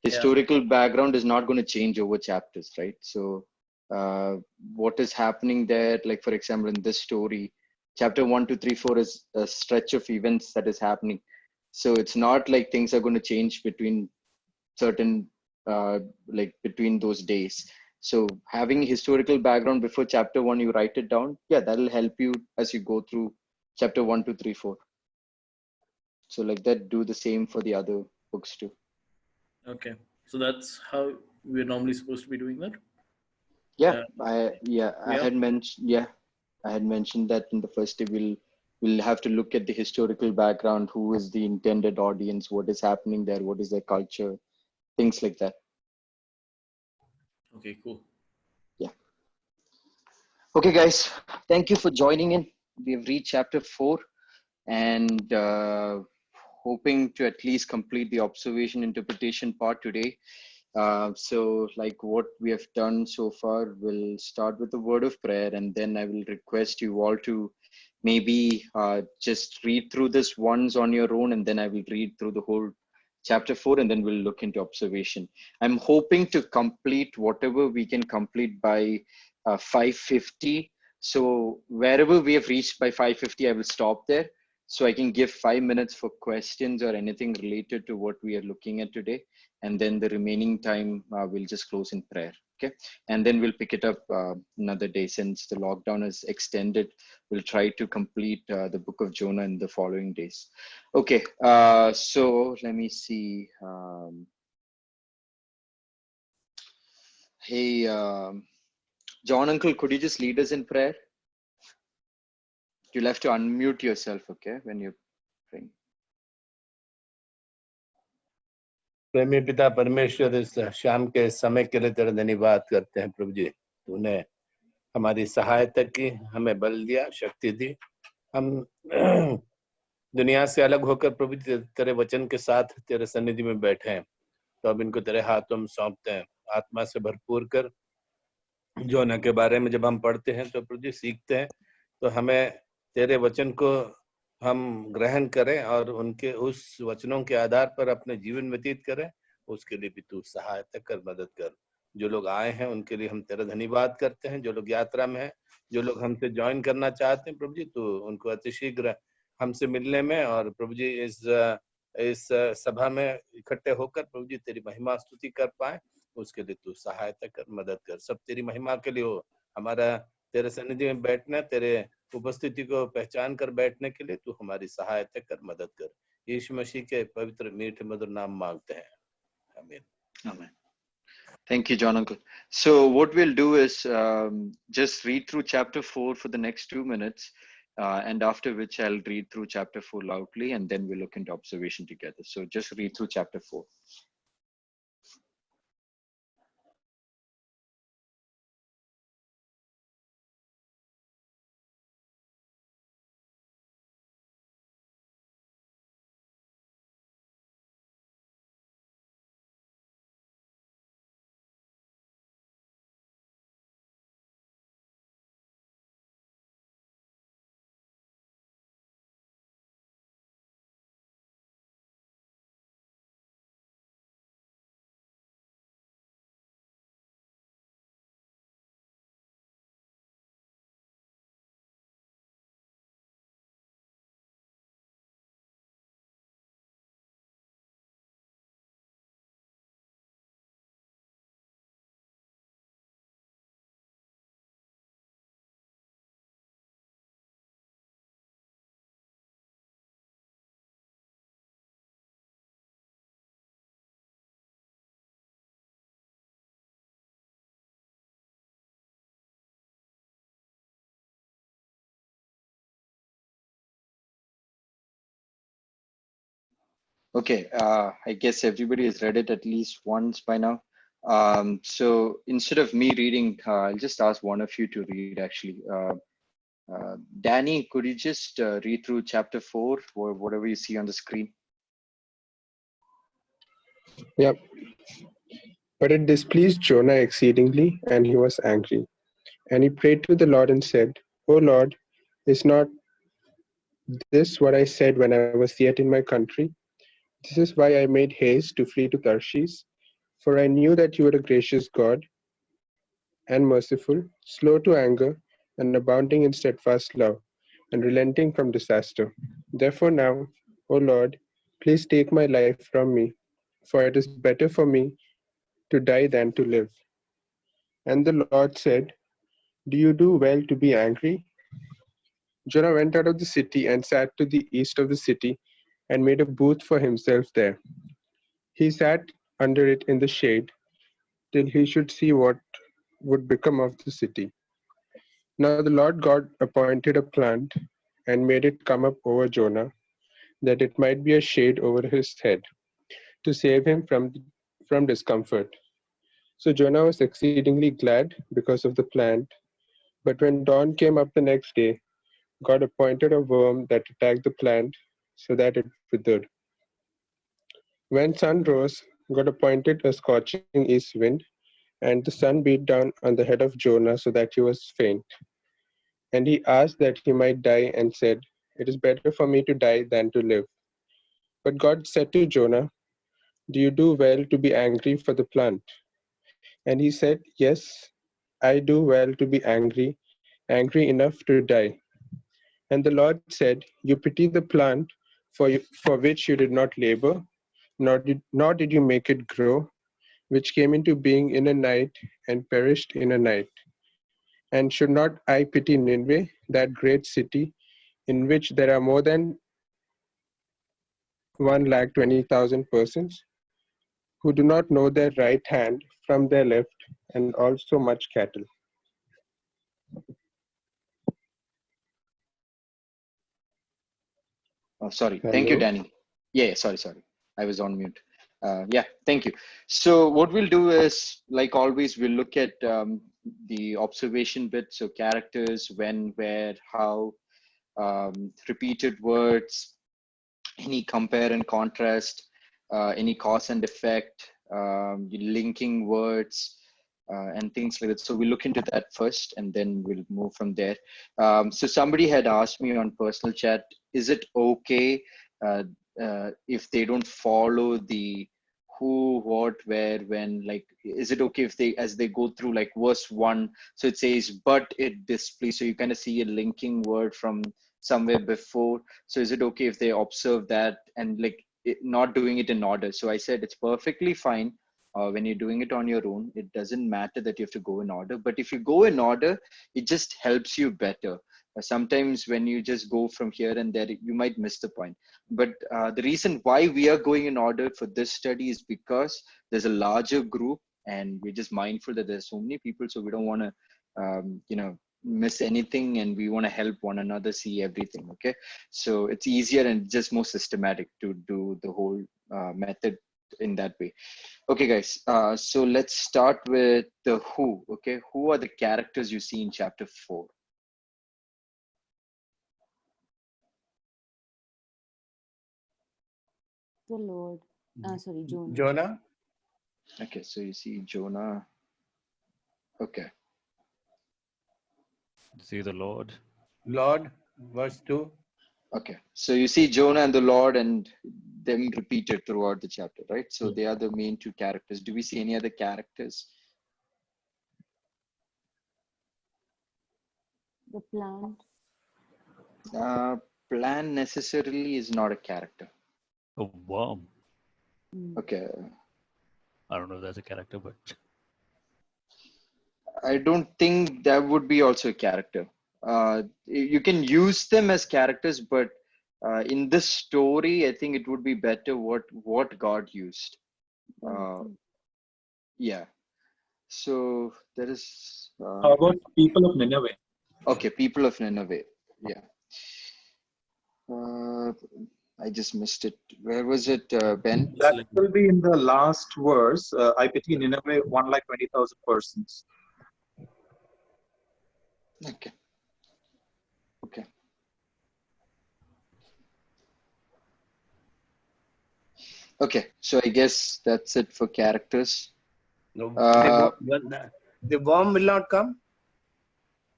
historical background is not going to change over chapters, right? So what is happening there, like for example in this story, chapter 1 to 3 4 is a stretch of events that is happening. So it's not like things are going to change between certain like between those days. So having historical background before chapter 1, you write it down, yeah, that'll help you as you go through chapter 1 to 3 4. So like that, do the same for the other books too. Okay, so that's how we're normally supposed to be doing that. Yeah, Yeah. I had mentioned that in the first day we'll have to look at the historical background, who is the intended audience, what is happening there, what is their culture, things like that. Okay, cool. Yeah. Okay, guys, thank you for joining in. We have reached chapter 4 and hoping to at least complete the observation interpretation part today. So like what we have done so far, we'll start with the word of prayer, and then I will request you all to maybe just read through this once on your own, and then I will read through the whole chapter 4, and then we'll look into observation. I'm hoping to complete whatever we can complete by 5:50. So wherever we have reached by 5:50, I will stop there, so I can give 5 minutes for questions or anything related to what we are looking at today. And then the remaining time we'll just close in prayer. Okay. And then we'll pick it up another day. Since the lockdown is extended, we'll try to complete the book of Jonah in the following days. Okay. So let me see. Hey, John Uncle, could you just lead us in prayer? You'll have to unmute yourself, okay, when you're praying. प्रेमी पिता परमेश्वर, इस शाम के समय के लिए तेरा धन्यवाद करते हैं प्रभु जी। तूने हमारी सहायता की, हमें बल दिया, शक्ति दी। हम दुनिया से अलग होकर प्रभु जी तेरे वचन के साथ तेरे सन्निधि में बैठे हैं, तो अब इनको तेरे हाथों में सौंपते हैं। आत्मा से भरपूर कर। जोना के बारे में जब हम पढ़ते हैं तो प्रभु जी सीखते हैं, तो हमें तेरे वचन को हम ग्रहण करें और उनके उस वचनों के आधार पर अपने जीवन व्यतीत करें। उसके लिए भी तू सहायता कर, मदद कर। जो लोग आए हैं उनके लिए हम तेरा धन्यवाद करते हैं। जो लोग यात्रा में हैं, जो लोग हमसे ज्वाइन करना चाहते हैं प्रभु जी, तो उनको अतिशीघ्र हमसे मिलने में और प्रभु जी इस सभा में इकट्ठे होकर प्रभु जी तेरी महिमा स्तुति कर पाए, उसके लिए तू सहायता कर, मदद कर। सब तेरी महिमा के लिए हो। हमारा तेरे सन्निधि में बैठना, तेरे उपस्थिति को पहचान कर बैठने के लिए तू हमारी सहायता कर, मदद कर। यीशु मसीह के पवित्र मीठे मधुर नाम मांगते हैं, आमीन। Amen. Thank you, John Uncle. So what we'll do is just read through chapter 4 for the next 2 minutes, and after which I'll read through chapter 4 loudly, and then we'll look into observation together. So just read through chapter 4. Okay, I guess everybody has read it at least once by now. So instead of me reading, I'll just ask one of you to read actually. Danny, could you just read through chapter 4 or whatever you see on the screen? Yep. But it displeased Jonah exceedingly, and he was angry. And he prayed to the Lord and said, O Lord, is not this what I said when I was yet in my country? This is why I made haste to flee to Tarshish, For I knew that you were a gracious God and merciful, slow to anger, and abounding in steadfast love, and relenting from disaster. Therefore now, O Lord, please take my life from me, for it is better for me to die than to live. And the Lord said, Do you do well to be angry? Jonah went out of the city and sat to the east of the city and made a booth for himself there. He sat under it in the shade till he should see what would become of the city. Now the Lord God appointed a plant and made it come up over Jonah, that it might be a shade over his head, to save him from discomfort. So Jonah was exceedingly glad because of the plant. But when dawn came up the next day, God appointed a worm that attacked the plant so that it withered. When sun rose, God appointed a scorching east wind, and the sun beat down on the head of Jonah so that he was faint. And he asked that he might die and said, It is better for me to die than to live. But God said to Jonah, Do you do well to be angry for the plant? And he said, Yes, I do well to be angry, angry enough to die. And the Lord said, You pity the plant for which you did not labor, nor did you make it grow, which came into being in a night and perished in a night. And should not I pity Nineveh, that great city, in which there are more than 120,000 persons who do not know their right hand from their left, and also much cattle? Oh, sorry. Thank you, Hello. Danny. Yeah, sorry. I was on mute. Yeah, thank you. So what we'll do is, like always, we'll look at the observation bit. So characters, when, where, how, repeated words, any compare and contrast, any cause and effect, linking words, and things like that. So we'll look into that first, and then we'll move from there. So somebody had asked me on personal chat, is it okay uh, if they don't follow the who, what, where, when? Like, is it okay if they, as they go through like verse 1, so it says, but it displeased. So you kind of see a linking word from somewhere before. So is it okay if they observe that and like not doing it in order? So I said it's perfectly fine when you're doing it on your own. It doesn't matter that you have to go in order, but if you go in order, it just helps you better. Sometimes when you just go from here and there, you might miss the point. But the reason why we are going in order for this study is because there's a larger group, and we're just mindful that there's so many people, so we don't want to miss anything, and we want to help one another see everything. Okay, so it's easier and just more systematic to do the whole method in that way. Okay, guys, so let's start with the who. Okay, who are the characters you see in chapter 4? The Lord. Sorry, Jonah. Jonah, Okay, so you see Jonah. Okay, See the Lord. Lord, verse 2. okay, so you see Jonah and the Lord and them repeated throughout the chapter, right? So they are the main two characters. Do we see any other characters? The plant. Plan necessarily is not a character. A worm. Okay, I don't know if that's a character, but I don't think that would be also a character. You can use them as characters, but in this story, I think it would be better what God used. Yeah. So there is. How about people of Nineveh? Okay, people of Nineveh. Yeah. I just missed it. Where was it, Ben? That will be in the last verse. I pity Nineveh, 120,000 persons. Okay. Okay. Okay. So I guess that's it for characters. No, Uh, the worm will not come.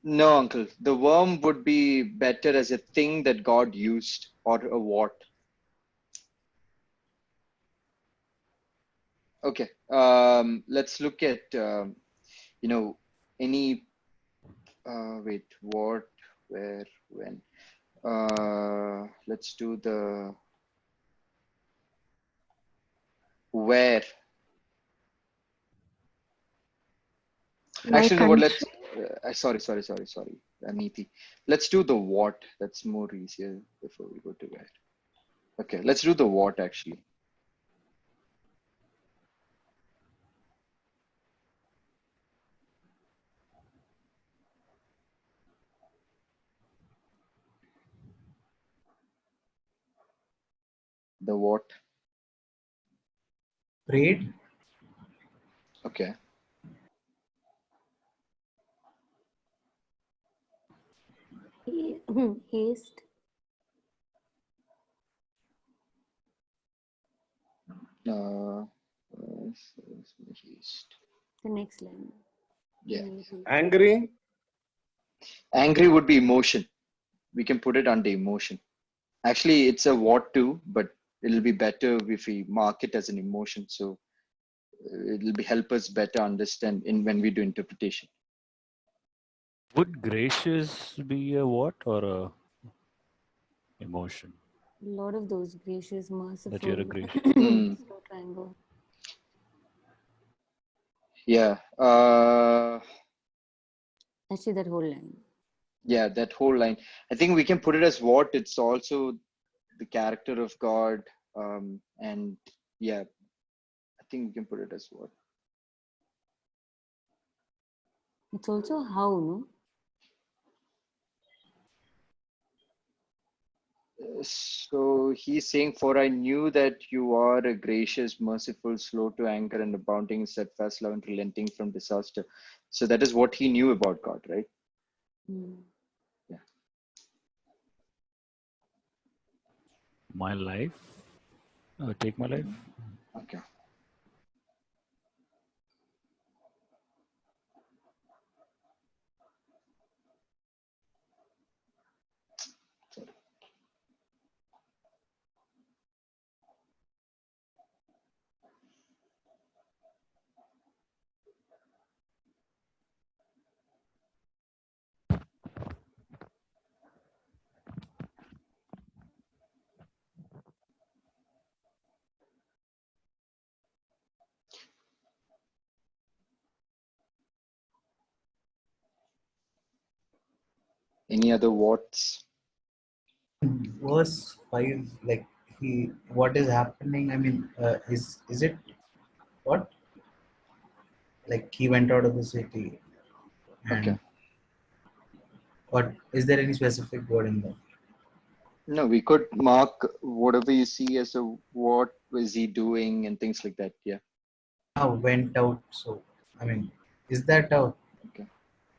No, uncle. The worm would be better as a thing that God used, or a what. Okay. Let's look at any wait, what, where, when. Let's do the where. My Actually, no, what? country. Let's. Sorry, Neeti. Let's do the what. That's more easier before we go to where. Okay, let's do the what actually. The what. Prayed. Okay. Haste. Haste. The next line. Yeah. Maybe. Angry. Angry would be emotion. We can put it under emotion. Actually, it's a what too, but it'll be better if we mark it as an emotion. So it'll be help us better understand in when we do interpretation. Would gracious be a what or a emotion? A lot of those gracious, merciful, That you're a gracious. slow to anger. Yeah. Actually, that whole line. Yeah, that whole line. I think we can put it as what. It's also the character of God. And yeah, I think we can put it as what. It's also how, no? So he's saying, for I knew that you are a gracious, merciful, slow to anger, and abounding in steadfast love and relenting from disaster. So that is what he knew about God, right? Mm. Yeah. My life? Take my life? Okay. Any other what's? Verse 5, like what is happening? I mean, is it what? Like he went out of the city, Okay. and what is there any specific word in there? No, we could mark whatever you see as a what was he doing and things like that. Yeah. Went out. So I mean, is that Okay.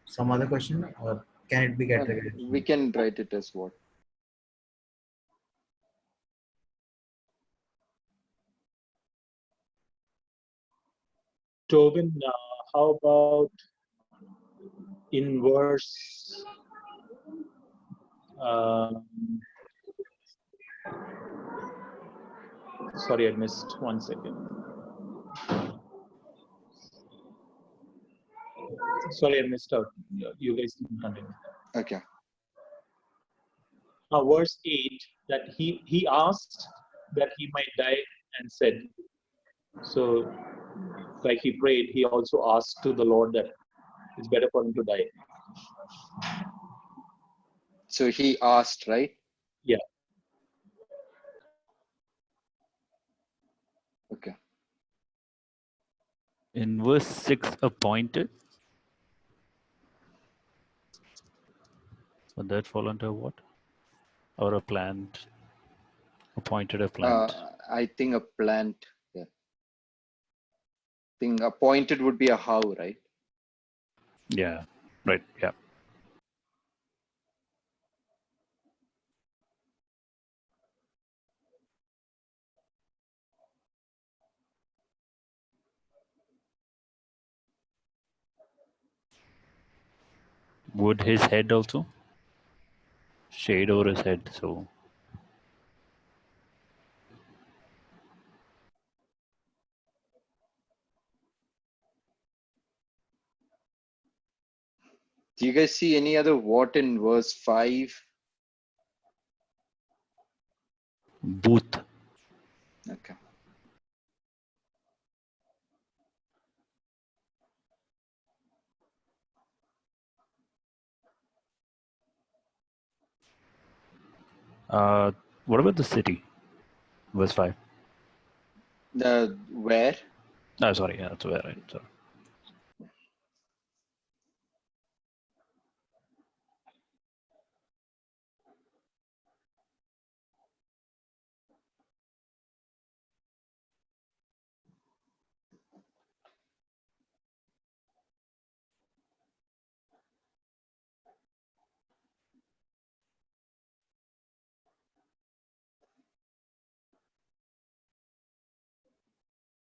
some other question, or can it be No, no, we categorized? can write it as what. Tobin, how about in verse sorry, I missed 1 second. Sorry, I missed out. You guys can continue. Okay. Verse 8, that he asked that he might die and said. So, like he prayed, he also asked to the Lord that it's better for him to die. So he asked, right? Yeah. Okay. In verse 6, appointed. Would that fall under what? Or a plant? Appointed a plant. I think a plant. Yeah. I think appointed would be a how, right? Yeah, right, yeah. Would his head also? Shade over his head, so Do you guys see any other what in verse 5? Booth. Okay. What about the city? Verse 5. The where? Oh, sorry. Yeah, that's where, right? Sorry.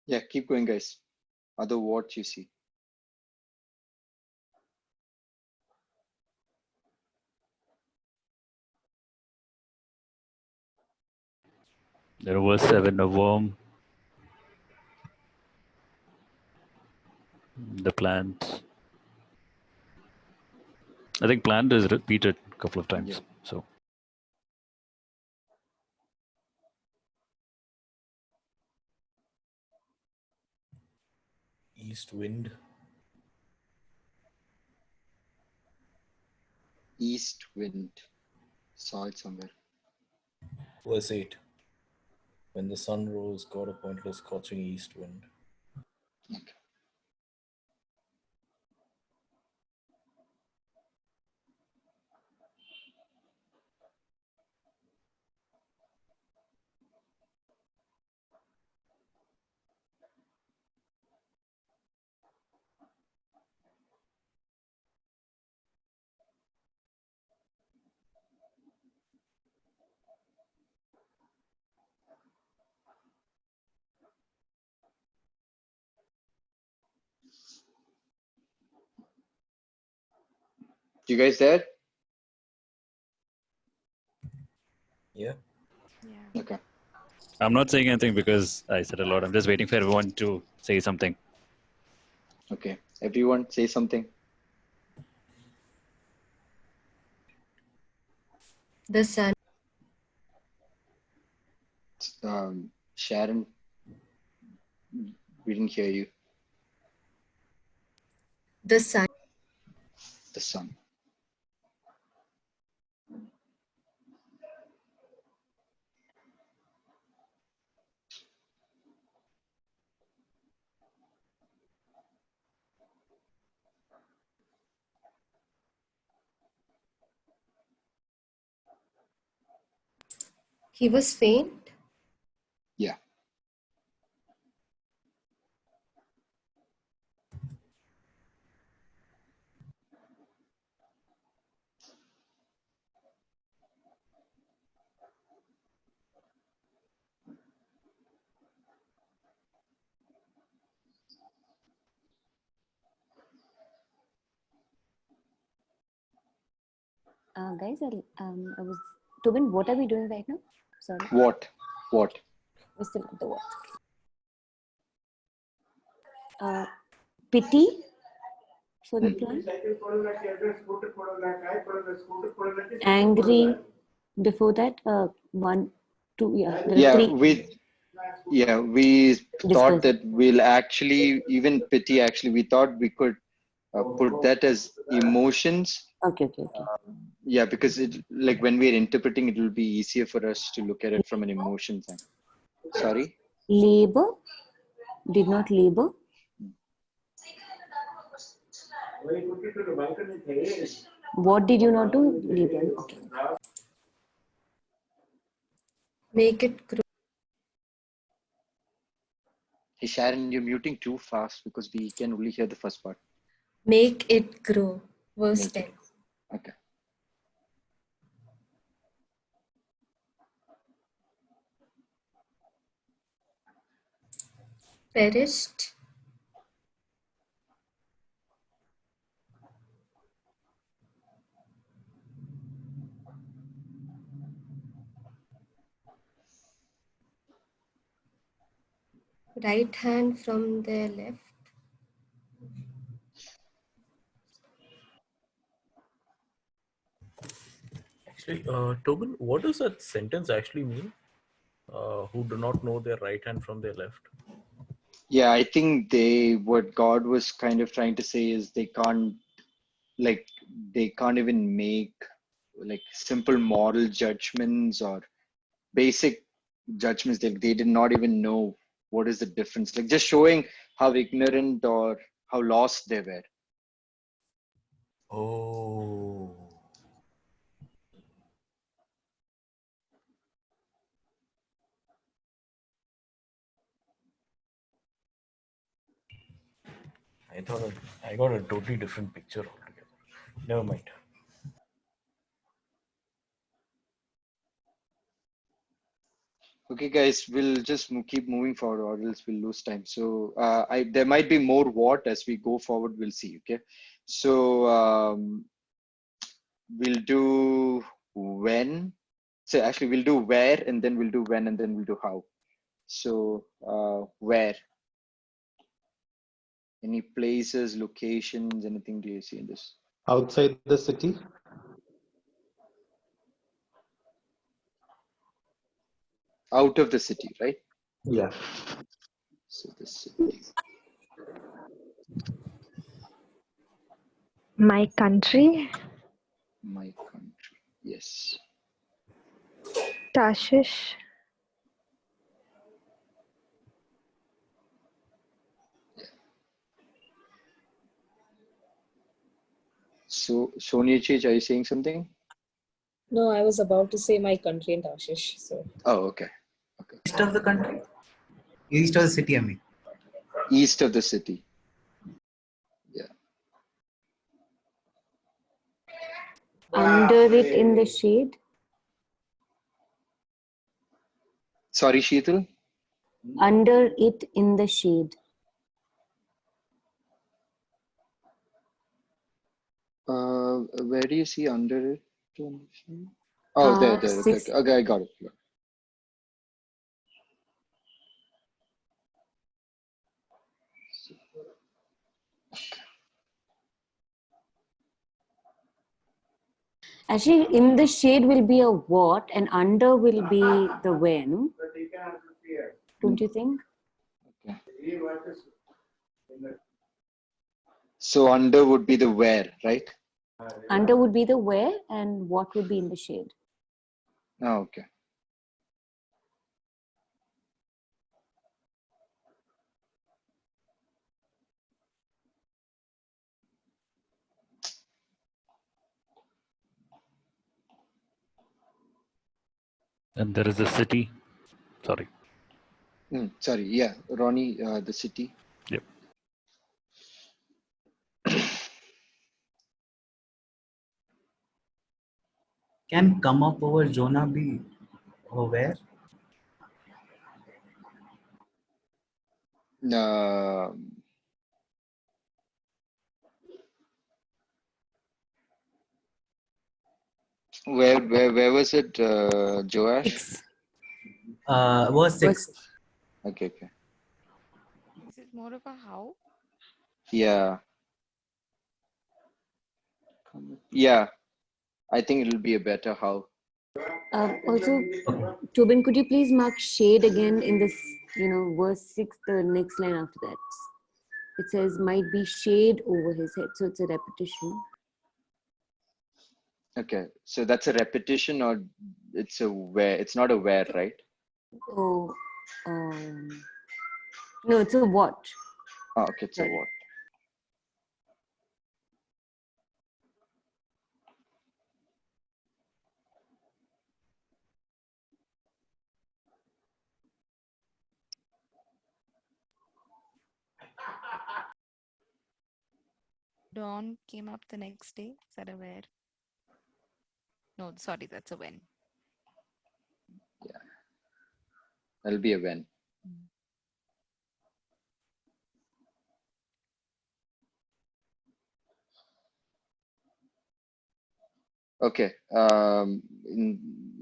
Yeah, keep going, guys. Other what you see. There was 7, a worm, the plant. I think plant is repeated a couple of times. Yeah. So East wind. East wind. Saw it somewhere. Verse 8. When the sun rose, God appointed a scorching east wind. Okay. You guys there? Yeah. Yeah. Okay. I'm not saying anything because I said a lot. I'm just waiting for everyone to say something. Okay. Everyone say something. The sun. Sharon, we didn't hear you. The sun. The sun. He was faint. Yeah. Guys, I was Tobin. What are we doing right now? Sorry, What? What? we're still at the what? Pity for the plant. Angry. Before that, 1, 2. Yeah, there are Yeah, 3. we thought Discuss. that we'll actually, even pity, actually, we thought we could put that as emotions. Okay. Yeah, because it, like when we're interpreting, it will be easier for us to look at it from an emotion thing. Sorry? Labor. Did not labor. What did you not do? Labor. Okay. Make it grow. Hey, Sharon, you're muting too fast because we can only hear the first part. Make it grow. Verse Make 10. it. Okay. Perished. Right hand from their left. Actually, Tobin, what does that sentence actually mean? Who do not know their right hand from their left? Yeah, I think what God was kind of trying to say is they can't even make like simple moral judgments or basic judgments. They did not even know what is the difference. Like just showing how ignorant or how lost they were. Oh. I got a totally different picture altogether. Never mind. Okay, guys, we'll just keep moving forward, or else we'll lose time. So, there might be more what as we go forward. We'll see. Okay, so we'll do when. So actually, we'll do where, and then we'll do when, and then we'll do how. So, where? Any places, locations, anything do you see in this? Outside the city. Out of the city, right? Yeah. So the city. My country, My country. Yes. Tashish, So, Sonia Chich, are you saying something? No, I was about to say my country in Tashish. So Oh, okay. Okay. East of the country? East of the city, I mean. East of the city. Yeah. Under it in the shade. Sorry, Sheetal. Under it in the shade. Where do you see under it? Oh, there. Okay, Six. okay, I got it. Yeah. Actually, in the shade will be a what, and under will be the where, no? Don't you think? Okay. So under would be the where, right? Under would be the where, and what would be in the shade. Oh, okay. And there is a city. Sorry. Sorry. Yeah, Ronnie, the city. Yep. Can come up over Jonah be where? Uh, where was it, Joash? 6. Verse 6. Okay, okay. Is it more of a how? Yeah. Yeah. I think it'll be a better how. Also, Tobin, could you please mark shade again in this, verse 6, the next line after that? It says, might be shade over his head. So it's a repetition. Okay. So that's a repetition, or it's a where? It's not a where, right? Oh, no, it's a what. Oh, okay. It's a what. Dawn came up the next day. Is that a where? No, sorry, that's a when. Yeah. That'll be a when. Okay.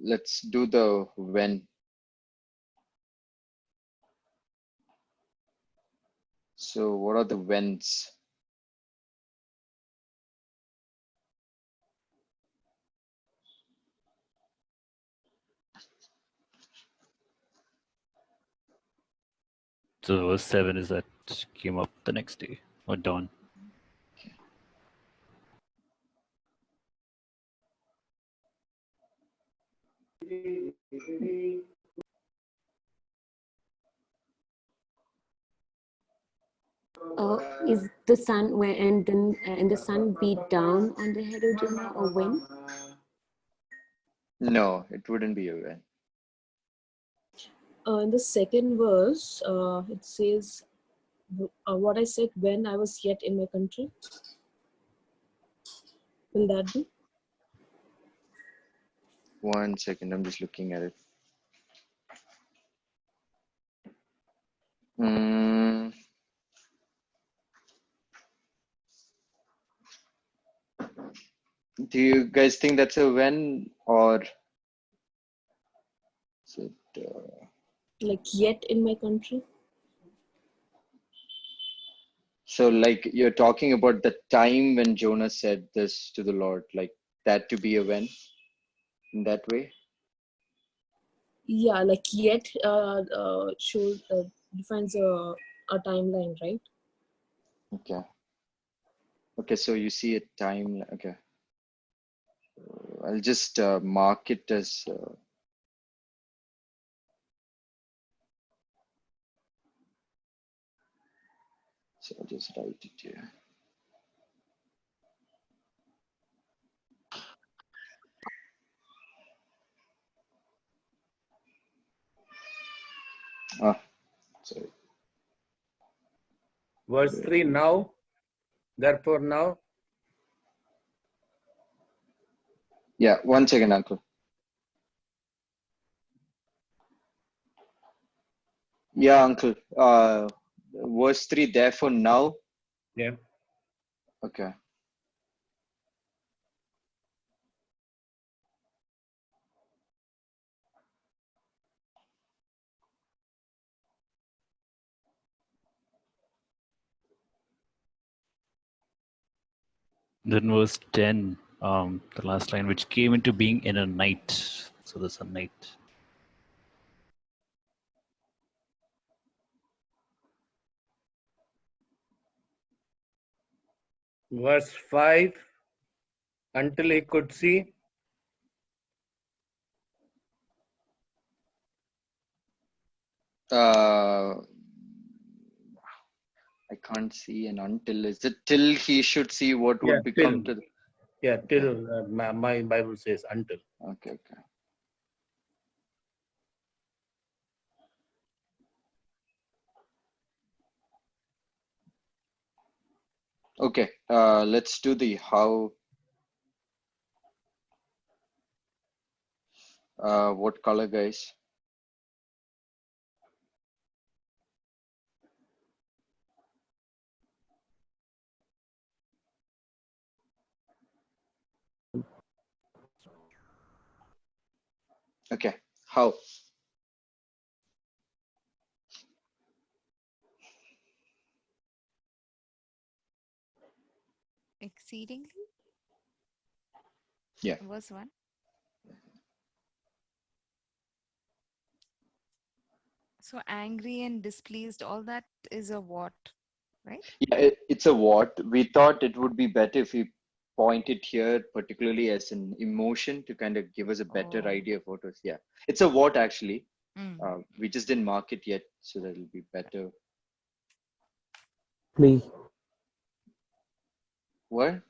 Let's do the when. So what are the whens? So verse 7 is that came up the next day or dawn. Is the sun when and the sun beat down on the head of Jonah, or when? No, it wouldn't be a when. In the second verse, it says, what I said when I was yet in my country. Will that be? 1 second, I'm just looking at it. Do you guys think that's a when, or is it, Like yet in my country? so like you're talking about the time when Jonah said this to the Lord, like that to be a when in that way? Yeah, like yet defines a timeline, right? Okay. Okay, so you see a time. Okay. I'll just mark it as. So I'll just write it here. Ah, sorry. Verse 3 now, therefore now. Yeah, 1 second, Uncle. Yeah, Uncle. Verse 3, therefore now. Yeah. Okay. Then verse 10, the last line, which came into being in a night. So there's a night. Verse 5, until he could see. I can't see an until. Is it till he should see what Yeah, would become till. to? Yeah, till my Bible says until. Okay, okay. Okay, let's do the how. What color, guys? Okay, how? Exceedingly? Yeah. Verse 1. So angry and displeased, all that is a what, right? Yeah, it's a what. We thought it would be better if we point it here, particularly as an emotion to kind of give us a better Oh. idea of what was. Yeah, it's a what actually. Mm. We just didn't mark it yet, so that it'll be better. Flee. What?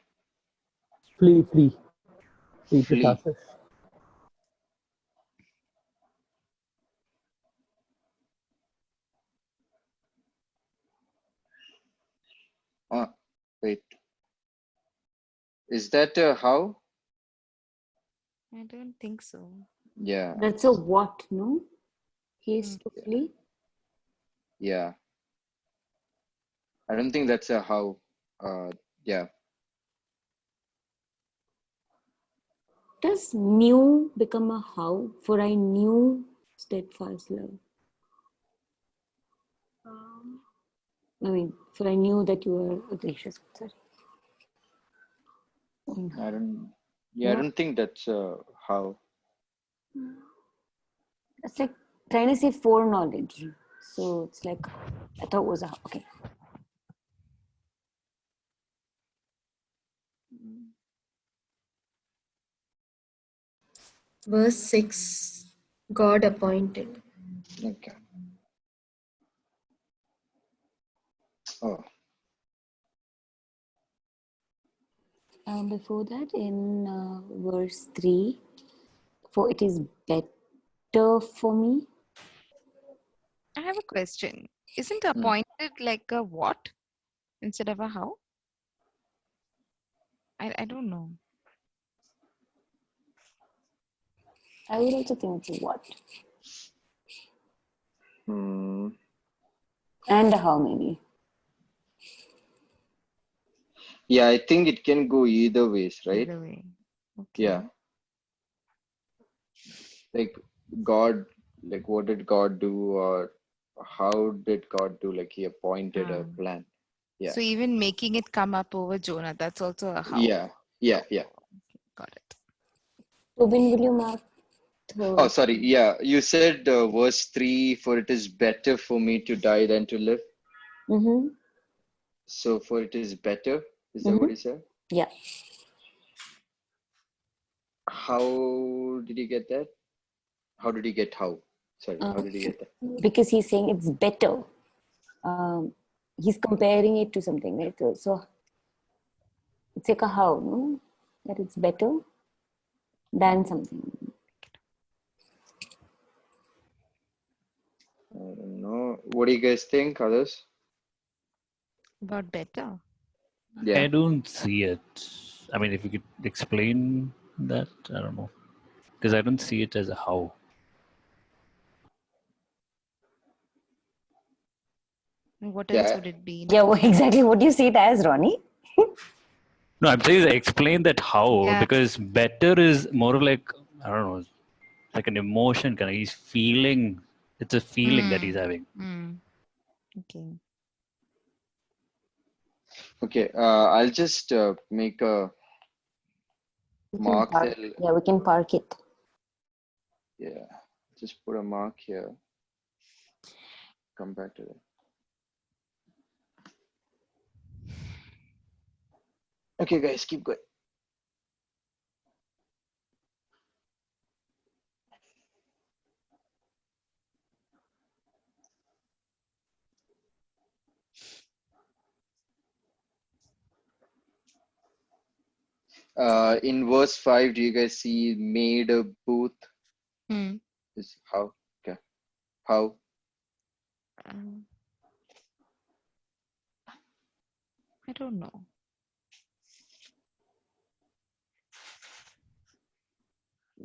Flee to Flee. Tarsus. Wait. Is that a how? I don't think so. Yeah. That's a what, no? Haste to flee? Yeah. I don't think that's a how. Yeah. Does knew become a how? For I knew steadfast love. I mean, for I knew that you were gracious. Sorry. I don't. Yeah, I No. don't think that's how. It's like trying to say foreknowledge. So it's like, I thought it was a how. Okay. Verse 6. God appointed. Okay. Oh, And before that, in verse 3, for it is better for me. I have a question. Isn't appointed like a what instead of a how? I don't know. I would also think it's a what. hmm. And a how, maybe. Yeah, I think it can go either ways, right? Either way. Okay. Yeah. Like God, like what did God do, or how did God do? Like He appointed a plan. Yeah. So even making it come up over Jonah, that's also a how. Yeah. Yeah. Yeah. Got it. Tobin, will you mark Oh, sorry. Yeah, you said verse 3, for it is better for me to die than to live. Mm-hmm. So, for it is better. Is that what he said? Yeah. How did he get that? How did he get how? Sorry, how did he get that? Because he's saying it's better. He's comparing it to something, right? So it's like a how, no? That it's better than something. I don't know. What do you guys think, others? About better. Yeah. I don't see it. I mean, if you could explain that, I don't know. Because I don't see it as a how. What Yeah. else would it be? Yeah, well, exactly. What do you see it as, Ronnie? No, I'm saying explain that how, Yeah. because better is more of like, I don't know, like an emotion kind of. He's feeling, it's a feeling that he's having. Okay. Okay. I'll just make a mark there. Yeah, we can park it. Yeah. Just put a mark here. Come back to that. Okay, guys, keep going. In verse 5, do you guys see made a booth? Is how? Okay. How? I don't know.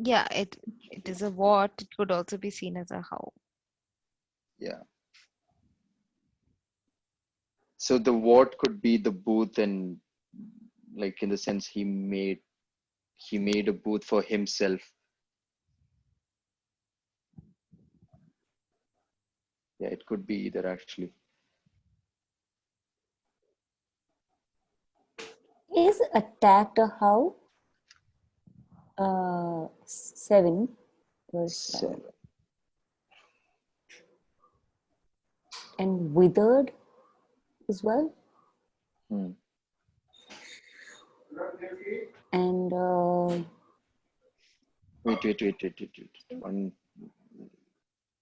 Yeah, it is a what. It could also be seen as a how. Yeah. So the what could be the booth, and like in the sense he made a booth for himself. Yeah, it could be either actually. Is attacked a how? 7, verse 7. And withered as well. And Wait.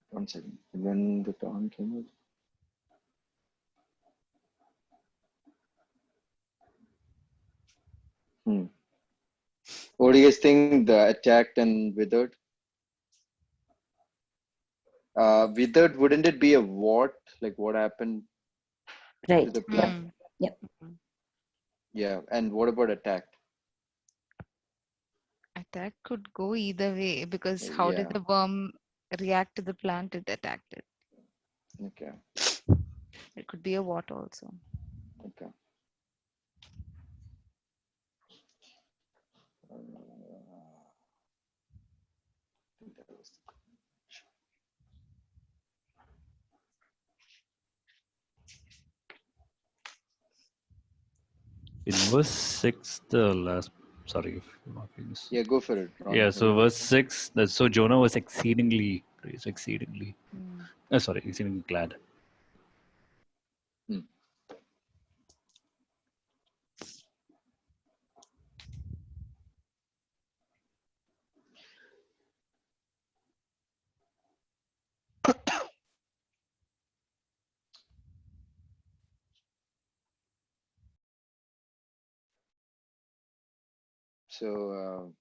One second. When the dawn came out. What do you guys think? The attacked and withered? Withered, wouldn't it be a what? Like what happened to the plant? Yep. Yeah. And what about attacked? Attack could go either way because how did the worm react to the plant it attacked it? Okay. It could be a what also. Okay. In verse 6, the last, sorry if I'm not being this. Yeah, go for it. Yeah, so verse 6, so Jonah was exceedingly praise exceedingly. Mm. Sorry, exceedingly glad. Hmm. So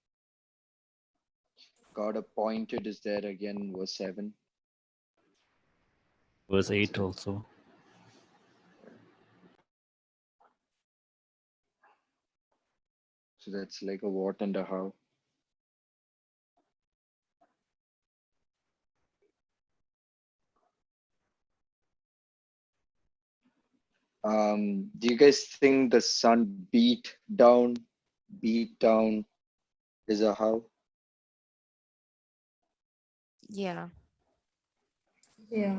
God appointed is there again, verse 7. Verse That's 8 it. also. So that's like a what and a how. Do you guys think the sun beat down is a how? Yeah. Yeah.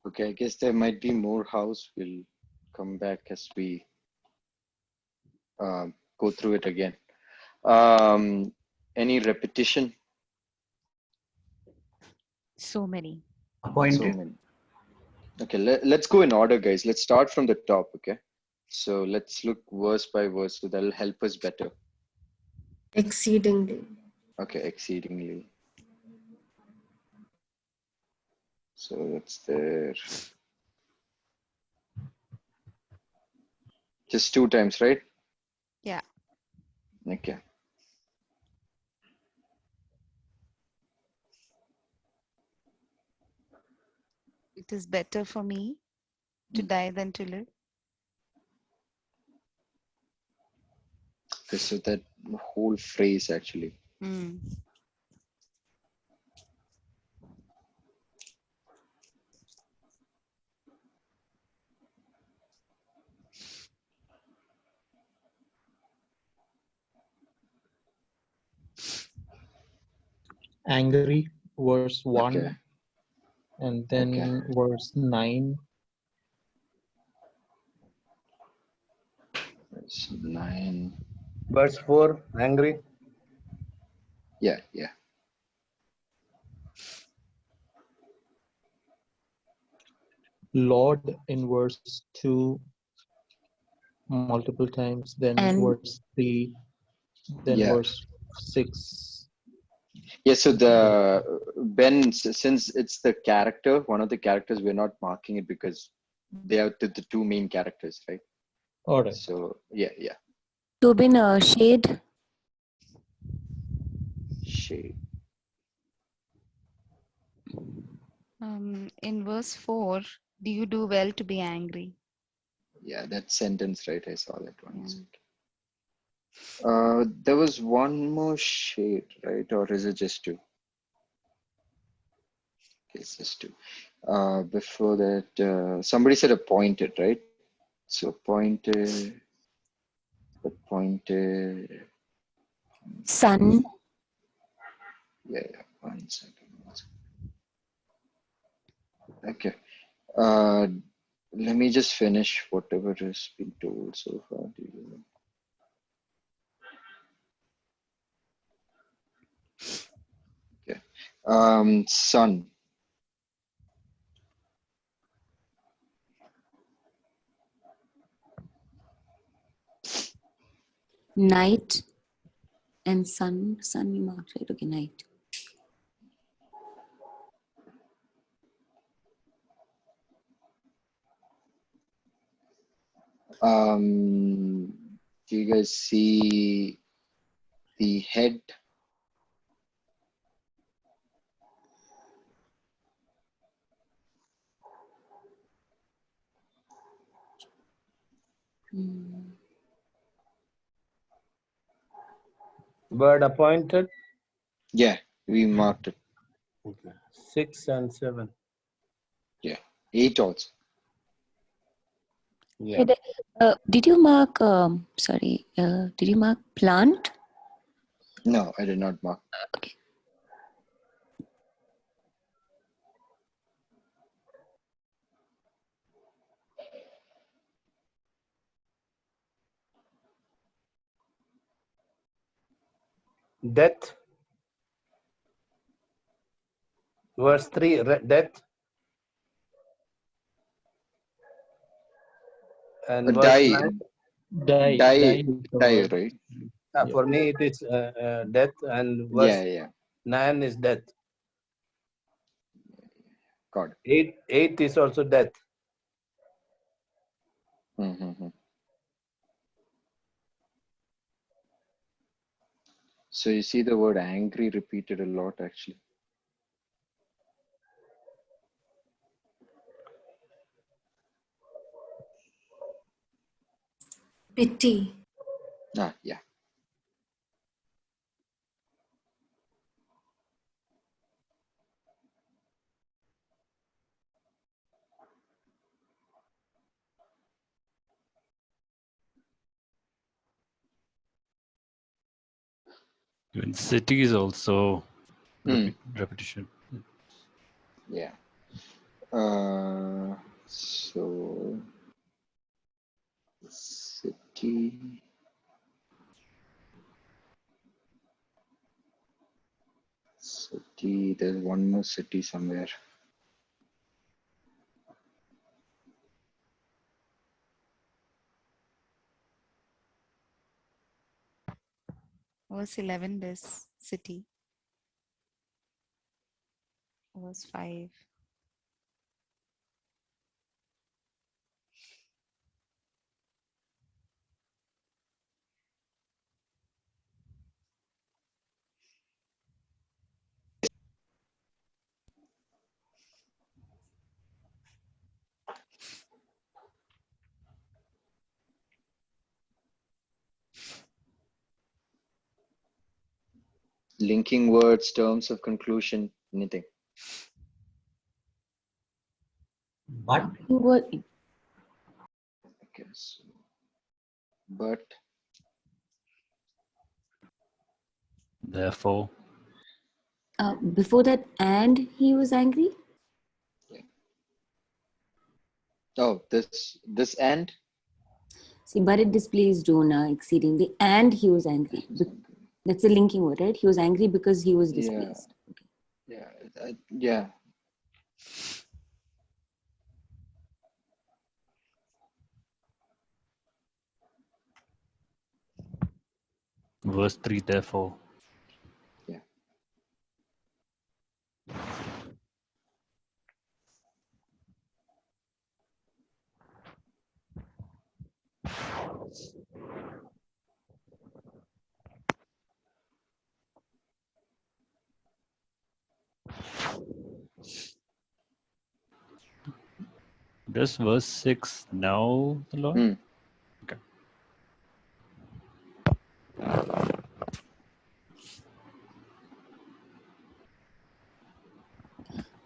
Okay, I guess there might be more hows. We'll come back as we go through it again. Any repetition? So many. So Appointed. many. Okay, let's go in order, guys. Let's start from the top, okay? So let's look verse by verse, so that'll help us better. Exceedingly. Okay, exceedingly. So that's there. Just 2 times, right? Yeah. Okay. It is better for me to die than to live. Okay, so that whole phrase actually. Mm. Angry, verse 1, Okay. and then verse 9. Verse 9. Verse 4, angry. Yeah. Lord in verse 2 multiple times, then And verse 3, then Yeah. verse 6. Yeah, so the Ben, since it's the character, one of the characters, we're not marking it because they are the 2 main characters, right? All right. So yeah. Tobin, shade. Shade. In verse 4, do you do well to be angry? Yeah, that sentence, right? I saw that one. Yeah. There was one more shade, right? Or is it just 2? Okay, it's just 2. Before that, somebody said appointed, right? So appointed. Sun. Yeah. 1 second. Okay. Let me just finish whatever has been told so far. Okay. Sun. Night. And sun you marked, right? Okay, night. Do you guys see the head? Word appointed. Yeah, we marked it. Okay. 6 and 7. Yeah, 8 also. Yeah. Did you mark, did you mark plant? No, I did not mark. Okay. Death. Verse 3, death. And verse Die, 9. Die. die, Die is the die, word. right? Yeah. For me, it is death, and verse Yeah. 9 is death. Got it. 8 is also death. Mm-hmm. So you see the word angry repeated a lot actually. Pity. Yeah. Even city is also repetition. Yeah. So city. City. There's one more city somewhere. Verse 11 is city. Verse 5. Linking words, terms of conclusion, anything. But What? Okay. So, but Therefore, Before that, and he was angry? oh, this and See, but it displeased Jonah exceedingly, and he was angry. That's a linking word, right? He was angry because he was displeased. Yeah. verse 3, therefore. Yeah. Does verse 6 know the Lord? Okay.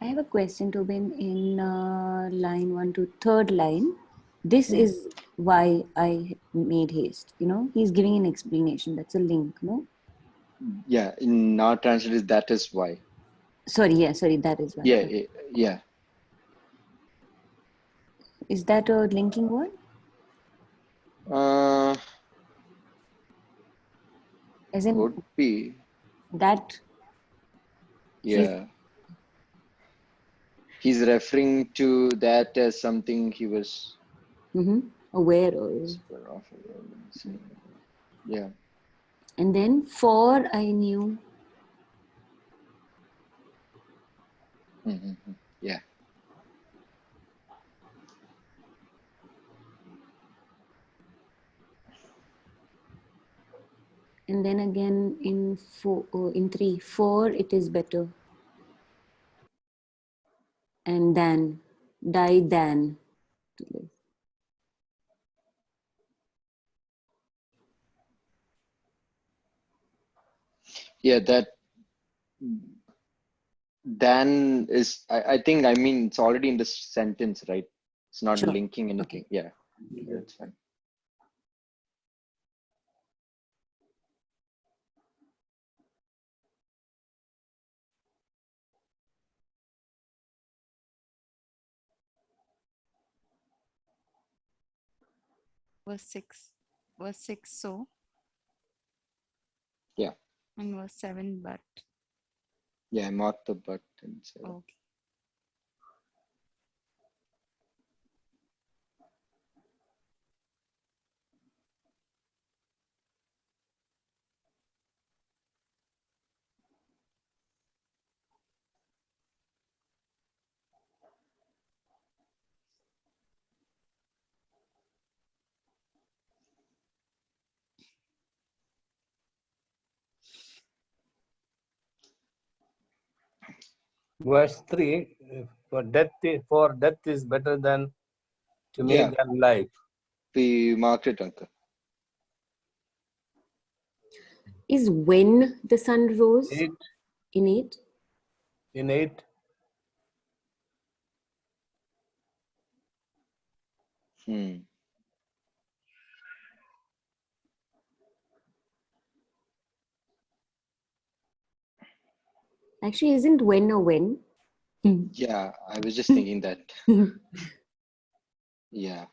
I have a question, Tobin, in line 1 to 3rd line. This is why I made haste. He's giving an explanation. That's a link, no? Yeah. In our translation, that is why. Sorry, that is why. Yeah. Is that a linking word? As in Would be. that. Yeah. He's referring to that as something he was aware of. Yeah. And then for I knew. Yeah. And then again in 3, for it is better. And die than to live. Yeah, that than is, I think, I mean, it's already in the sentence, right? It's not Sure. linking anything. Okay. Yeah, that's fine. Verse 6. Verse 6, so. Yeah. And verse 7, but. Yeah, I marked the but and said, Okay. Verse 3, for death is better than to me yeah, than life. we marked it, Uncle. Is when the sun rose 8 in 8? in 8. Actually, isn't when a when? Yeah, I was just thinking that. Yeah.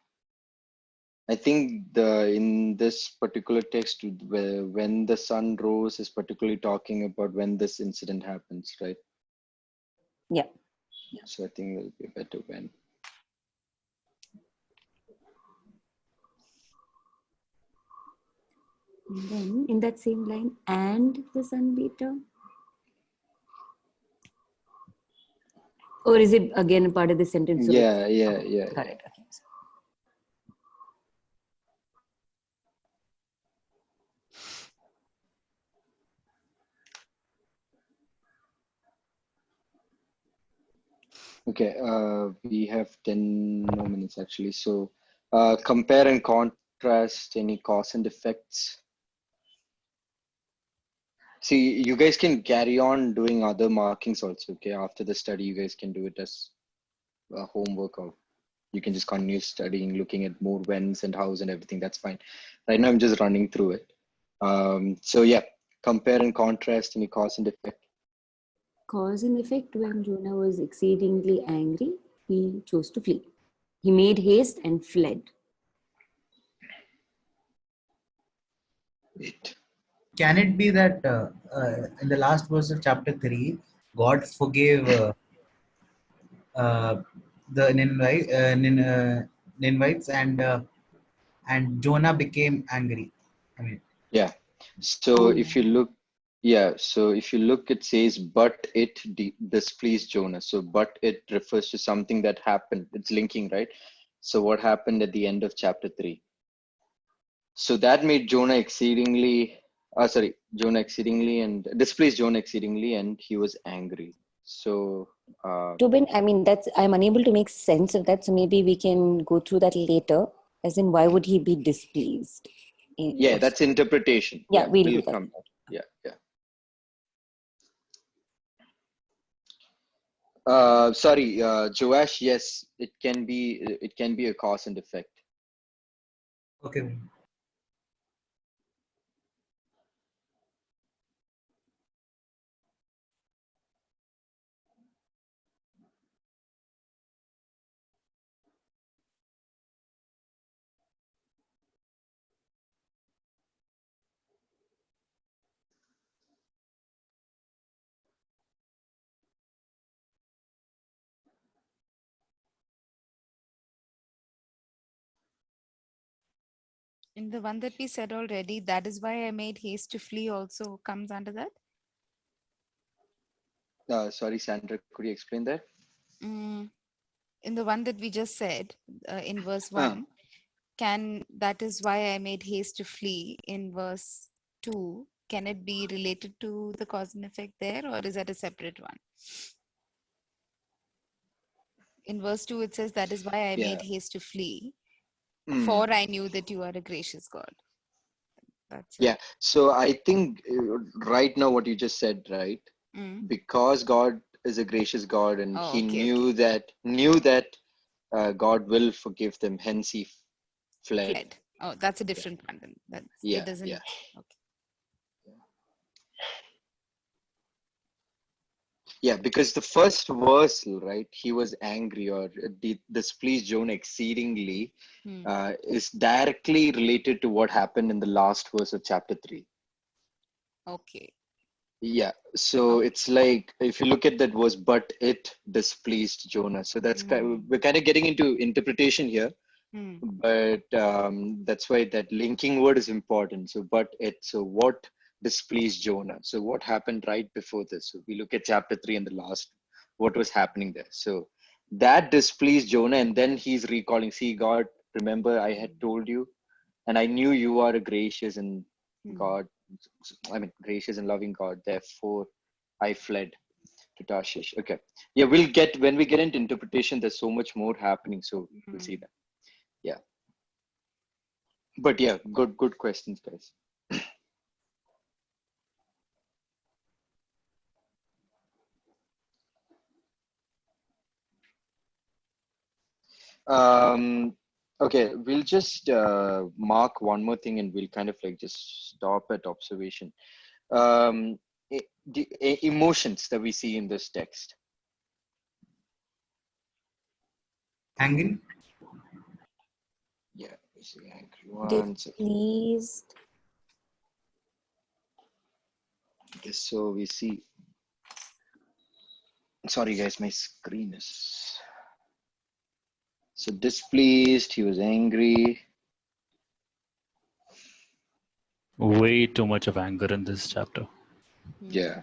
I think in this particular text, when the sun rose is particularly talking about when this incident happens, right? Yeah. So I think it'll be better when. And then in that same line, and the sun later? Or is it again a part of the sentence? So Yeah. Got it. Okay. Okay. We have 10 more minutes actually. So compare and contrast any cause and effects. See, you guys can carry on doing other markings also. Okay. After the study, you guys can do it as homework, or you can just continue studying, looking at more whens and hows and everything. That's fine. Right now, I'm just running through it. So yeah, compare and contrast any cause and effect. Cause and effect, when Jonah was exceedingly angry, he chose to flee. He made haste and fled. Can it be that in the last verse of chapter 3, God forgave the Ninevites and Jonah became angry? I mean, Yeah. So if you look, so if you look, it says, but it displeased Jonah. So, but it refers to something that happened. It's linking, right? So what happened at the end of chapter 3? So that made Jonah exceedingly and displeased Jonah exceedingly, and he was angry. So Tobin, I mean, I'm unable to make sense of that. So maybe we can go through that later. As in, why would he be displeased? yeah, that's interpretation. Yeah, we'll do we'll that. come. Yeah. Sorry, Joash. Yes, it can be a cause and effect. okay. In the one that we said already, that is why I made haste to flee also comes under that. Sorry, Sandra, could you explain that? In the one that we just said in verse 1, that is why I made haste to flee in verse 2? 2, can it be related to the cause and effect there, or is that a separate one? In verse 2, it says, "That is why I Yeah. made haste to flee, Mm. for I knew that you are a gracious God." That's it. Yeah. So I think right now what you just said, right? Mm. Because God is a gracious God, and Oh, he okay, knew that God will forgive them. Hence, he fled. Fled. Oh, that's a different one then. That Yeah. it doesn't. Yeah. Okay. Yeah. Because the first verse, right? He was angry or displeased Jonah exceedingly. Hmm. Is directly related to what happened in the last verse of chapter 3. Okay. Yeah, so it's like if you look at that verse, but it displeased Jonah. So that's we're kind of getting into interpretation here, Hmm. but that's why that linking word is important. So, but it. So, what displeased Jonah? So, what happened right before this? So, we look at chapter 3 and the last, what was happening there. So, that displeased Jonah, and then he's recalling, see, God, remember I had told you, and I knew you are a gracious and God, gracious and loving God. Therefore, I fled to Tarshish. Okay. Yeah, when we get into interpretation, there's so much more happening. So we'll see that. Yeah. But yeah, good questions, guys. Okay, we'll just mark one more thing and we'll kind of like just stop at observation. The emotions that we see in this text. Angry? Yeah, we see angry. One second. Displeased. Okay, so we see. Sorry, guys, my screen is. So displeased, he was angry. Way too much of anger in this chapter. Yeah.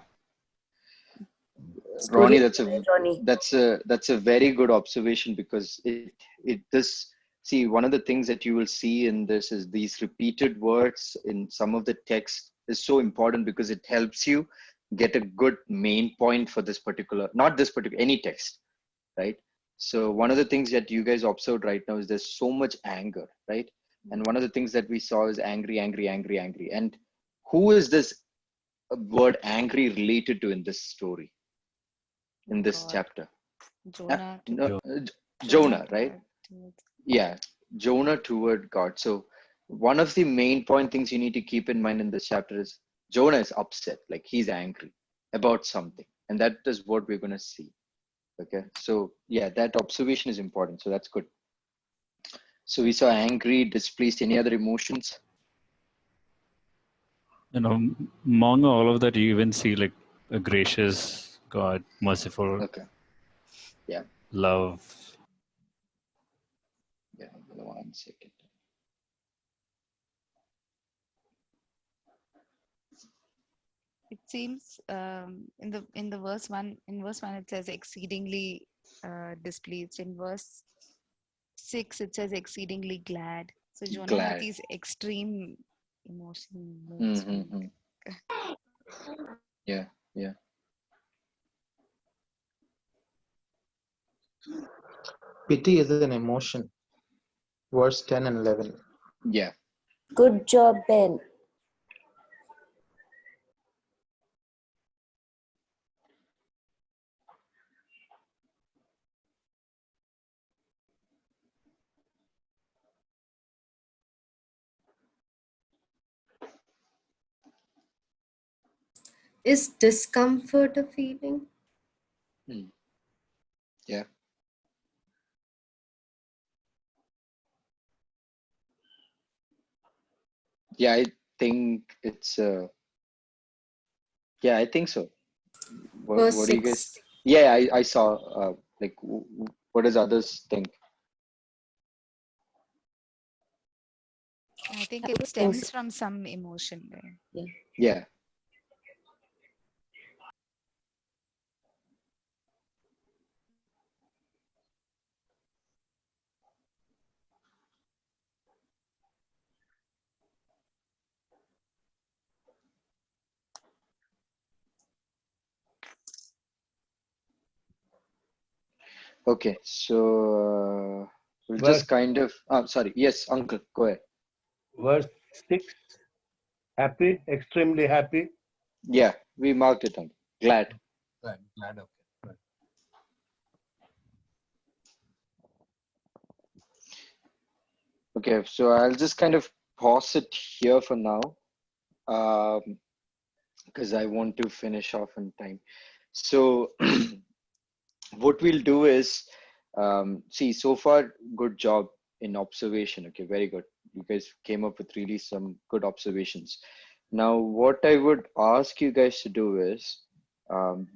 Story Ronnie, of Ronnie. that's a very good observation because it this see one of the things that you will see in this is these repeated words in some of the text is so important because it helps you get a good main point for this particular not this particular any text, right? So one of the things that you guys observed right now is there's so much anger, right? And one of the things that we saw is angry, angry, angry, angry. And who is this word angry related to in this story? In this God. chapter. Jonah. Jonah, right? Yeah, Jonah toward God. So one of the main point things you need to keep in mind in this chapter is Jonah is upset, like he's angry about something, and that is what we're going to see. Okay, so yeah, that observation is important. So that's good. So we saw angry, displeased. Any other emotions? Among all of that, you even see like a gracious God, merciful. Okay. Yeah. Love. Yeah. 1 second. It seems in the verse 1 it says exceedingly displeased. In verse 6 it says exceedingly glad. So Jonah had Glad. these extreme emotion moods. Mm-hmm. Yeah. Yeah. Pity is an emotion. Verse 10 and 11. Yeah. Good job, Ben. Is discomfort a feeling? Yeah. Yeah, I think it's yeah, I think so. Verse What do you guys 6. Yeah, I saw like what does others think? I think I it would think so. stems from some emotion there. Yeah. Yeah. Okay, so we'll Verse, just kind of. Sorry. Yes, Uncle, go ahead. verse 6, happy, extremely happy. Yeah, we marked it on. Glad. Glad, okay. Right. Okay, so I'll just kind of pause it here for now, because I want to finish off in time. So what we'll do is, see, so far, good job in observation. Okay, very good. You guys came up with really some good observations. Now, what I would ask you guys to do is,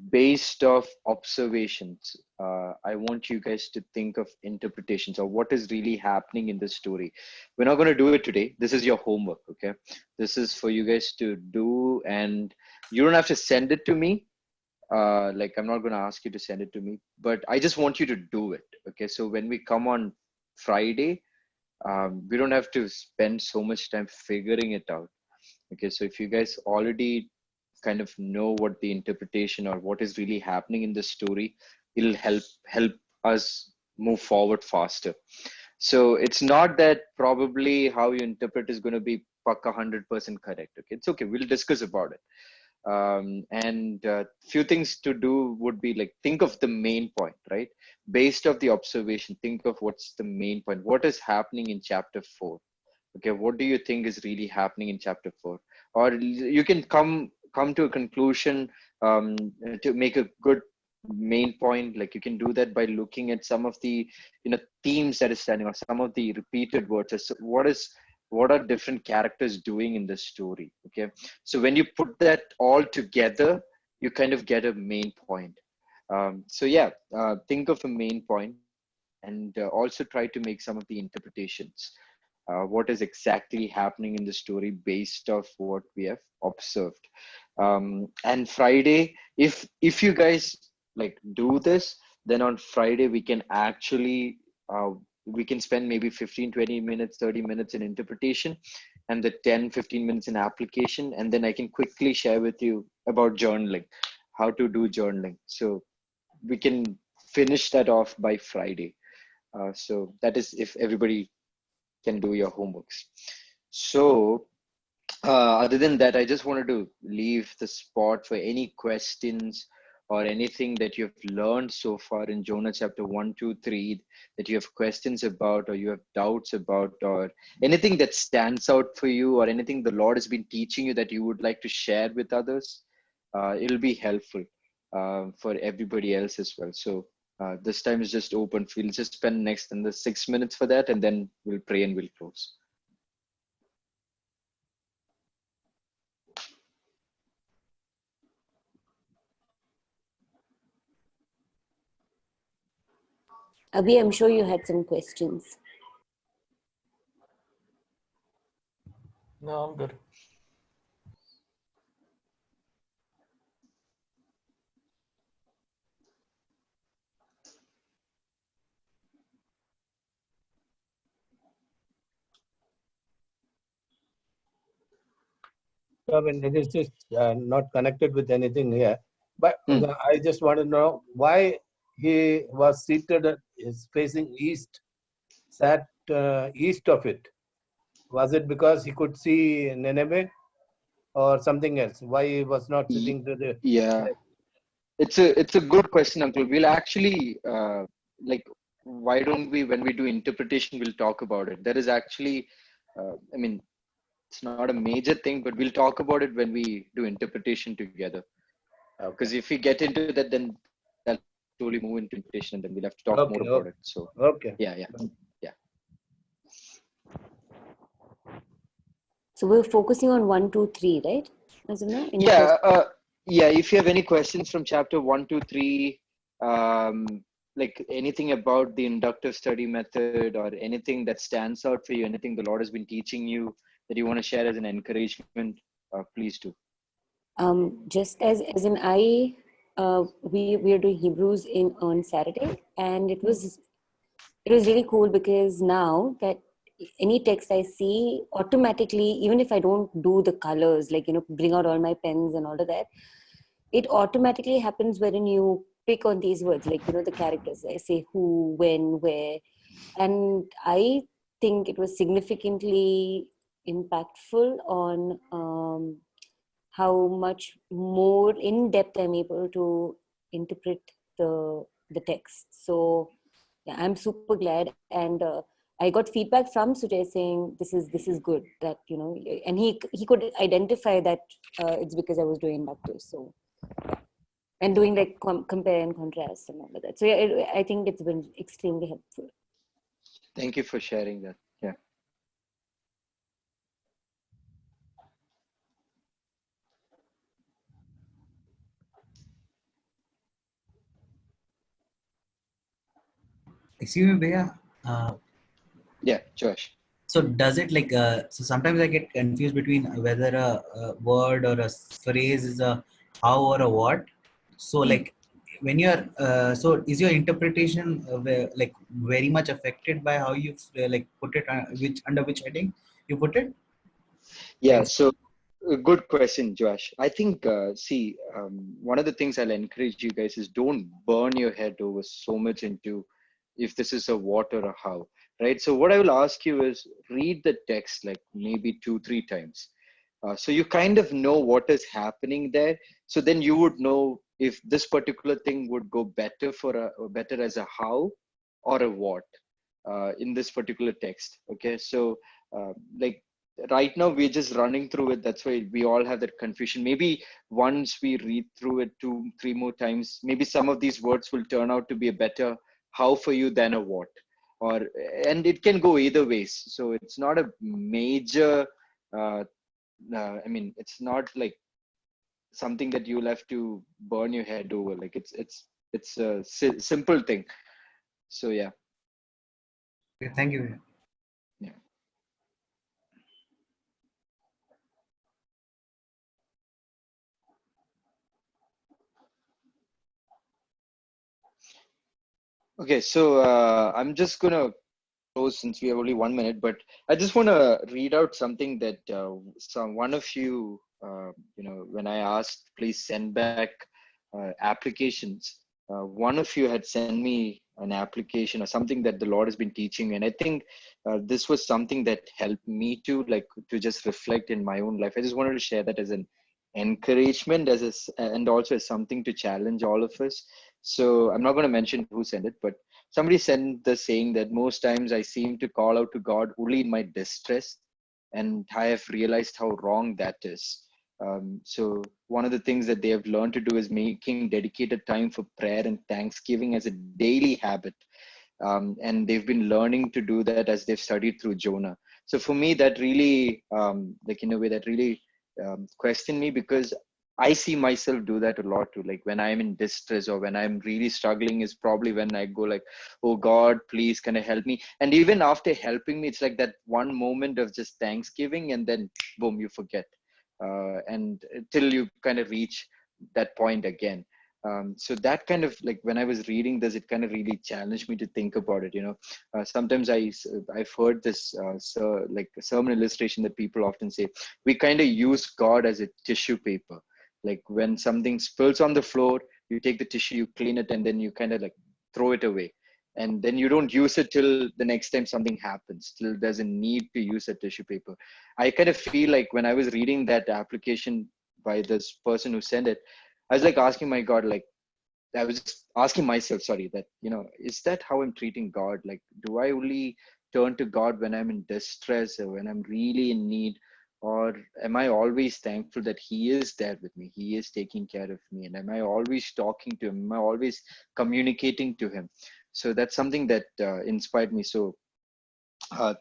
based off observations, I want you guys to think of interpretations of what is really happening in the story. We're not going to do it today. This is your homework, okay? This is for you guys to do, and you don't have to send it to me. Like, I'm not going to ask you to send it to me, but I just want you to do it, okay? So when we come on Friday, we don't have to spend so much time figuring it out. Okay, so if you guys already kind of know what the interpretation or what is really happening in the story, it'll help us move forward faster. So it's not that probably how you interpret is going to be paka 100% correct. Okay, it's okay. We'll discuss about it. And few things to do would be like, think of the main point, right? Based off the observation, think of what's the main point. What is happening in chapter 4? Okay, what do you think is really happening in chapter 4? Or you can come to a conclusion, to make a good main point. Like, you can do that by looking at some of the themes that is standing, or some of the repeated words. So what are different characters doing in the story? Okay, so when you put that all together, you kind of get a main point. So yeah, think of a main point, and also try to make some of the interpretations. What is exactly happening in the story based off what we have observed. And Friday, if you guys like do this, then on Friday we can actually we can spend maybe 15-20 minutes, 30 minutes in interpretation, and the 10-15 minutes in application, and then I can quickly share with you about journaling, how to do journaling. So we can finish that off by Friday. So that is if everybody can do your homeworks. So other than that, I just wanted to leave the spot for any questions or anything that you've learned so far in Jonah chapter 1, 2, 3, that you have questions about, or you have doubts about, or anything that stands out for you, or anything the Lord has been teaching you that you would like to share with others. It'll be helpful for everybody else as well. So this time is just open. We'll just spend next in the 6 minutes for that, and then we'll pray and we'll close. Abhi, I'm sure you had some questions. No, I'm good. Tobin, it is just not connected with anything here. But I just want to know why he was seated, is facing east, sat east of it. Was it because he could see Nineveh or something else? Why he was not sitting to the Yeah, left? it's a good question, Uncle. We'll actually like, why don't we, when we do interpretation, we'll talk about it. There is actually, I mean, it's not a major thing, but we'll talk about it when we do interpretation together. Because if we get into that, then that'll slowly move into interpretation, and then we'll have to talk more about it. So yeah. So we're focusing on 1, 2, 3, right? Azuna, any Yeah, questions? yeah. If you have any questions from chapter 1, 2, 3, like anything about the inductive study method, or anything that stands out for you, anything the Lord has been teaching you that you want to share as an encouragement, please do. Just as in we are doing Hebrews on Saturday, and it was really cool, because now that any text I see, automatically, even if I don't do the colors, like bring out all my pens and all of that, it automatically happens wherein you pick on these words, like, the characters. I say who, when, where. And I think it was significantly impactful on how much more in depth I'm able to interpret the text. So yeah, I'm super glad, and I got feedback from Sujay saying this is good, that and he could identify that it's because I was doing inductive. So yeah, and doing like compare and contrast and all of that. So yeah, I think it's been extremely helpful. Thank you for sharing that. Yeah. Excuse me, Bhaiya. Yeah, Josh. So does it like so sometimes I get confused between whether a word or a phrase is a how or a what. So like when you're so is your interpretation like very much affected by how you like put it which under which heading you put it? Yeah, Like so good question, Josh. I think, see, one of the things I'll encourage you guys is don't burn your head over so much into if this is a what or a how, right? So what I will ask you is read the text like maybe 2, 3 times. So you kind of know what is happening there. So then you would know if this particular thing would go better better as a how or a what in this particular text. Okay, so like right now we're just running through it. That's why we all have that confusion. Maybe once we read through it 2, 3 more times, maybe some of these words will turn out to be a better how for you than a what. Or and it can go either ways. So it's not a major. I mean, it's not like something that you'll have to burn your head over. Like it's a simple thing. So yeah. okay, thank you. Yeah. Okay, so I'm just gonna close since we have only 1 minute, but I just want to read out something that one of you, when I asked, please send back applications. One of you had sent me an application or something that the Lord has been teaching me, and I think this was something that helped me to just reflect in my own life. I just wanted to share that as an encouragement, and also as something to challenge all of us. So I'm not going to mention who sent it, but somebody sent the saying that most times I seem to call out to God only in my distress, and I have realized how wrong that is. So one of the things that they have learned to do is making dedicated time for prayer and thanksgiving as a daily habit. And they've been learning to do that as they've studied through Jonah. So for me, that really, like in a way, that really questioned me, because I see myself do that a lot too. Like when I'm in distress or when I'm really struggling is probably when I go like, oh God, please, can I help me? And even after helping me, it's like that one moment of just thanksgiving, and then boom, you forget. And till you kind of reach that point again. So that kind of, like when I was reading this, it kind of really challenged me to think about it. Sometimes I've heard this like a sermon illustration that people often say, we kind of use God as a tissue paper. Like when something spills on the floor, you take the tissue, you clean it, and then you kind of like throw it away. And then you don't use it till the next time something happens, till there's a need to use a tissue paper. I kind of feel like when I was reading that application by this person who sent it, I was like asking my God, like, I was just asking myself, sorry, that, is that how I'm treating God? Like, do I only turn to God when I'm in distress or when I'm really in need? Or am I always thankful that He is there with me? He is taking care of me. And am I always talking to Him? Am I always communicating to Him? So that's something that inspired me. So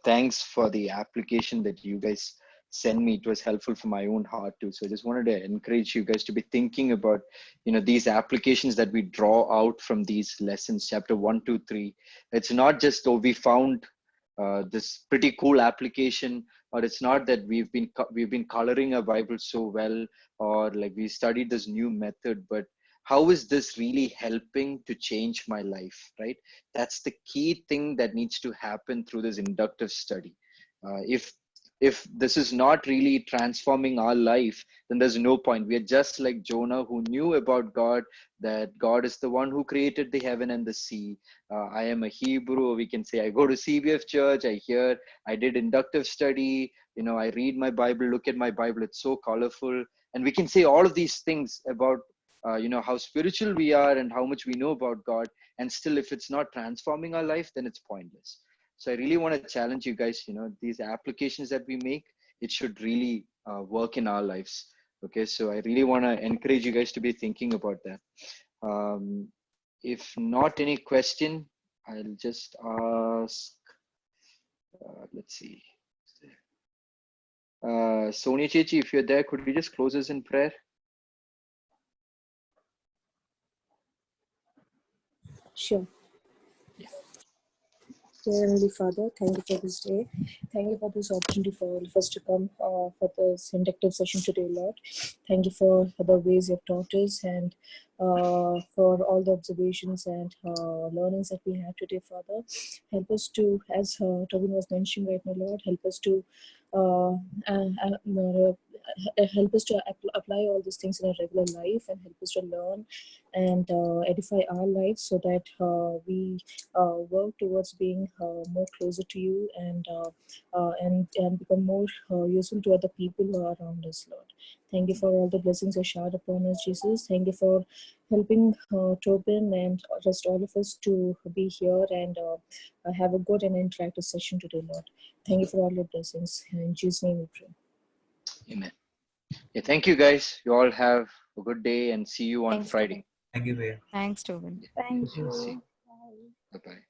thanks for the application that you guys sent me. It was helpful for my own heart too. So I just wanted to encourage you guys to be thinking about, these applications that we draw out from these lessons, chapter 1, 2, 3. It's not just, oh, we found this pretty cool application, or it's not that we've been coloring a Bible so well, or like we studied this new method, but how is this really helping to change my life, right? That's the key thing that needs to happen through this inductive study. If if this is not really transforming our life, then there's no point. We are just like Jonah, who knew about God, that God is the one who created the heaven and the sea. I am a Hebrew. We can say I go to CBF church. I did inductive study. I read my Bible, look at my Bible. It's so colorful. And we can say all of these things about, how spiritual we are and how much we know about God. And still, if it's not transforming our life, then it's pointless. So I really want to challenge you guys, these applications that we make, it should really work in our lives. Okay, so I really want to encourage you guys to be thinking about that. If not any question, I'll just ask, let's see. Sonia Chechi, if you're there, could you just close us in prayer? Sure. Dear Heavenly Father, thank you for this day. Thank you for this opportunity for all of us to come for this inductive session today, Lord. Thank you for the ways you have taught us and for all the observations and learnings that we had today, Father. Help us to, as Tobin was mentioning right now, Lord, help us to help us to apply all these things in a regular life and help us to learn and edify our lives so that we work towards being more closer to you and become more useful to other people who are around us, Lord. Thank you for all the blessings you showered upon us, Jesus. Thank you for helping Tobin and just all of us to be here and have a good and interactive session today, Lord. Thank you for all your blessings. In Jesus' name we pray. Amen. Yeah, thank you, guys. You all have a good day and see you on Thanks, Friday. Tobin. Thank you, Bhaiya. Thanks, Tobin. Thank See you. you. Bye. Bye-bye.